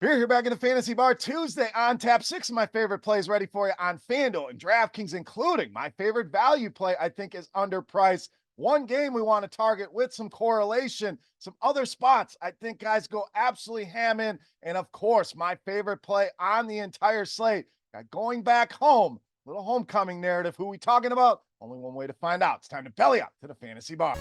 We're here back in the Fantasy Bar Tuesday on tap. 6 of my favorite plays ready for you on FanDuel and DraftKings, including my favorite value play I think is underpriced. One game we want to target with some correlation, some other spots I think guys go absolutely ham in. And of course, my favorite play on the entire slate. Got going back home, little homecoming narrative. Who we talking about? Only one way to find out. It's time to belly up to the Fantasy Bar.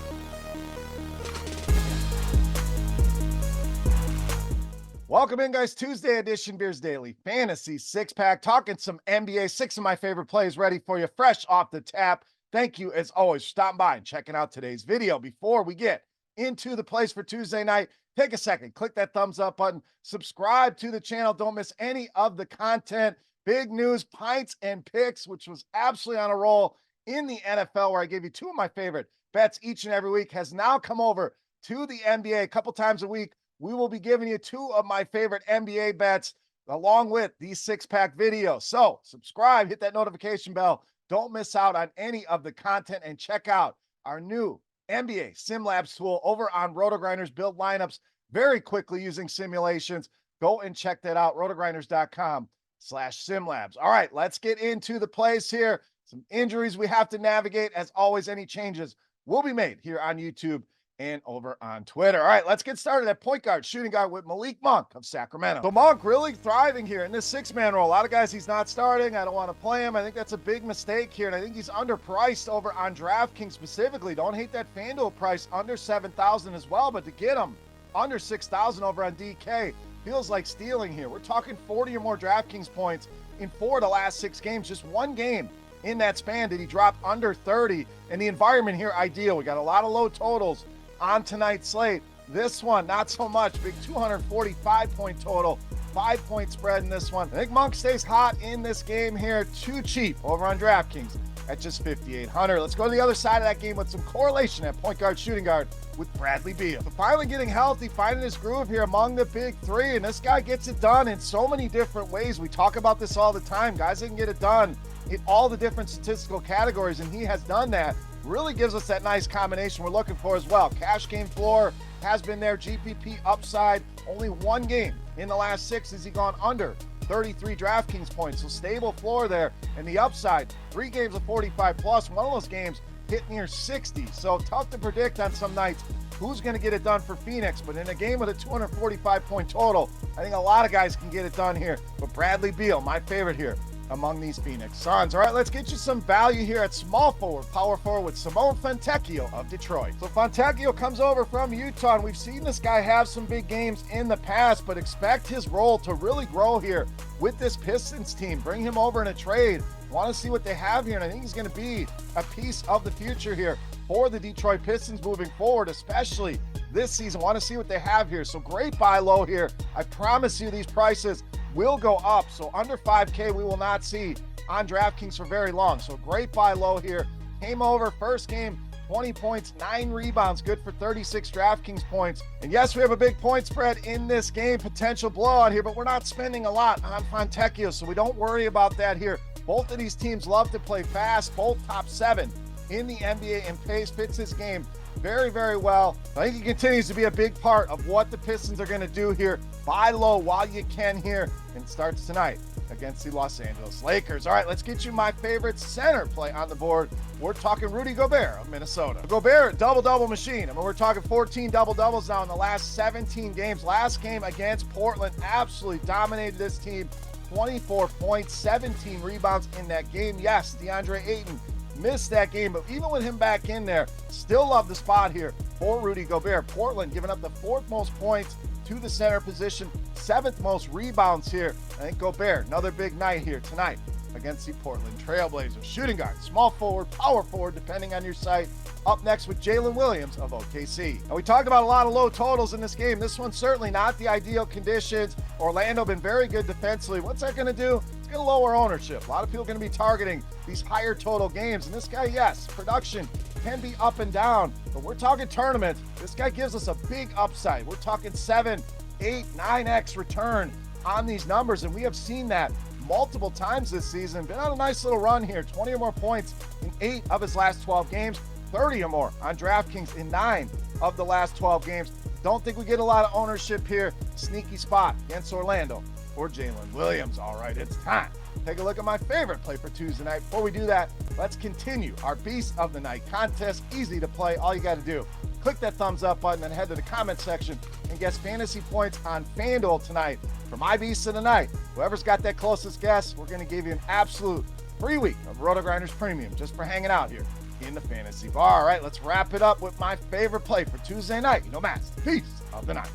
Welcome in, guys. Tuesday edition, Beers Daily Fantasy Six-Pack. Talking some NBA. 6 of my favorite plays ready for you, fresh off the tap. Thank you, as always, for stopping by and checking out today's video. Before we get into the plays for Tuesday night, take a second, click that thumbs up button, subscribe to the channel. Don't miss any of the content. Big news, pints and picks, which was absolutely on a roll in the NFL, where I gave you 2 of my favorite bets each and every week, has now come over to the NBA a couple times a week. We will be giving you 2 of my favorite NBA bets along with these 6-pack videos. So subscribe, hit that notification bell. Don't miss out on any of the content, and check out our new NBA Sim Labs tool over on RotoGrinders. Build lineups very quickly using simulations. Go and check that out, rotogrinders.com/simlabs. All right, let's get into the plays here. Some injuries we have to navigate. As always, any changes will be made here on YouTube and over on Twitter. All right, let's get started at point guard, shooting guard with Malik Monk of Sacramento. So Monk really thriving here in this 6-man role. A lot of guys he's not starting. I don't want to play him. I think that's a big mistake here, and I think he's underpriced over on DraftKings specifically. Don't hate that FanDuel price under $7,000 as well, but to get him under $6,000 over on DK feels like stealing here. We're talking 40 or more DraftKings points in 4 of the last 6 games. Just one game in that span did he drop under 30, and the environment here ideal. We got a lot of low totals on tonight's slate. This one, not so much. Big 245-point total, 5-point spread in this one. I think Monk stays hot in this game here. Too cheap over on DraftKings at just $5,800. Let's go to the other side of that game with some correlation at point guard, shooting guard with Bradley Beal. So finally getting healthy, finding his groove here among the big 3, and this guy gets it done in so many different ways. We talk about this all the time. Guys that can get it done in all the different statistical categories, and he has done that. Really gives us that nice combination we're looking for as well. Cash game floor has been there. GPP upside, only 1 game in the last 6 has he gone under 33 DraftKings points. So stable floor there. And the upside, 3 games of 45 plus. One of those games hit near 60. So tough to predict on some nights who's going to get it done for Phoenix. But in a game with a 245-point total, I think a lot of guys can get it done here. But Bradley Beal, my favorite here among these Phoenix Suns. All right, let's get you some value here at small forward, power forward with Simone Fontecchio of Detroit. So Fontecchio comes over from Utah, and we've seen this guy have some big games in the past, but expect his role to really grow here with this Pistons team. Bring him over in a trade. Want to see what they have here, and I think he's going to be a piece of the future here for the Detroit Pistons moving forward, especially this season. Want to see what they have here. So great buy low here. I promise you these prices will go up. So under 5K we will not see on DraftKings for very long. So great buy low here. Came over, first game, 20 points, 9 rebounds, good for 36 DraftKings points. And yes, we have a big point spread in this game, potential blowout here, but we're not spending a lot on Fontecchio, so we don't worry about that here. Both of these teams love to play fast, both top 7 in the NBA, and pace fits his game very, very well. I think he continues to be a big part of what the Pistons are going to do here. Buy low while you can here, and it starts tonight against the Los Angeles Lakers. All right, let's get you my favorite center play on the board. We're talking Rudy Gobert of Minnesota. Gobert, double-double machine. I mean, we're talking 14 double-doubles now in the last 17 games. Last game against Portland, absolutely dominated this team. 24 points, 17 rebounds in that game. Yes, DeAndre Ayton missed that game, but even with him back in there, still love the spot here for Rudy Gobert. Portland giving up the 4th most points to the center position, 7th most rebounds here. I think Gobert, another big night here tonight against the Portland Trailblazers. Shooting guard, small forward, power forward, depending on your site. Up next with Jalen Williams of OKC. And we talked about a lot of low totals in this game. This one's certainly not the ideal conditions. Orlando been very good defensively. What's that going to do? It's going to lower ownership. A lot of people are going to be targeting these higher total games. And this guy, yes, production can be up and down, but we're talking tournament. This guy gives us a big upside. We're talking 7, 8, 9x return on these numbers, and we have seen that multiple times this season. Been on a nice little run here, 20 or more points in 8 of his last 12 games, 30 or more on DraftKings in 9 of the last 12 games. Don't think we get a lot of ownership here. Sneaky spot against Orlando or Jalen Williams. All right, it's time. Take a look at my favorite play for Tuesday night. Before we do that, let's continue our Beast of the Night contest. Easy to play. All you got to do, click that thumbs up button and head to the comment section and guess fantasy points on FanDuel tonight for my Beast of the Night. Whoever's got that closest guess, we're going to give you an absolute free week of RotoGrinders Premium just for hanging out here in the fantasy bar. All right, let's wrap it up with my favorite play for Tuesday night. You know, Matt's Beast of the Night.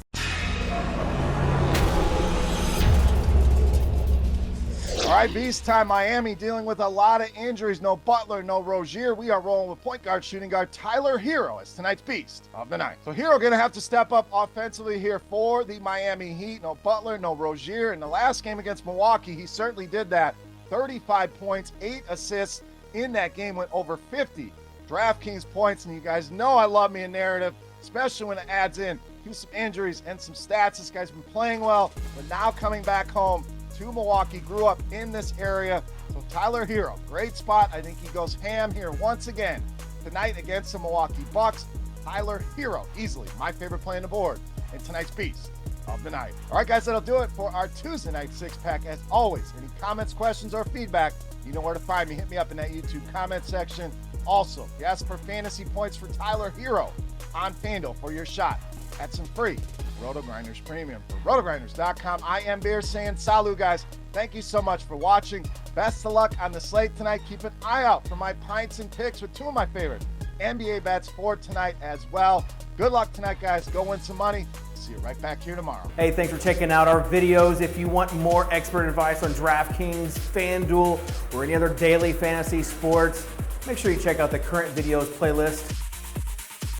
All right, Beast time. Miami dealing with a lot of injuries. No Butler, no Rozier. We are rolling with point guard, shooting guard Tyler Hero as tonight's Beast of the Night. So Hero going to have to step up offensively here for the Miami Heat. No Butler, no Rozier. In the last game against Milwaukee, he certainly did that. 35 points, 8 assists in that game, went over 50 DraftKings points. And you guys know I love me a narrative, especially when it adds in some injuries and some stats. This guy's been playing well, but now coming back home to Milwaukee, grew up in this area. So Tyler Hero, great spot. I think he goes ham here once again tonight against the Milwaukee Bucks. Tyler Hero, easily my favorite play on the board in tonight's Beast of the Night. All right, guys, that'll do it for our Tuesday night six-pack. As always, any comments, questions, or feedback, you know where to find me. Hit me up in that YouTube comment section. Also, if you ask for fantasy points for Tyler Hero on FanDuel for your shot at some free RotoGrinders Premium. For RotoGrinders.com, I am Beer saying salut, guys. Thank you so much for watching. Best of luck on the slate tonight. Keep an eye out for my pints and picks with two of my favorite NBA bets for tonight as well. Good luck tonight, guys. Go win some money. See you right back here tomorrow. Hey, thanks for checking out our videos. If you want more expert advice on DraftKings, FanDuel, or any other daily fantasy sports, make sure you check out the current videos playlist.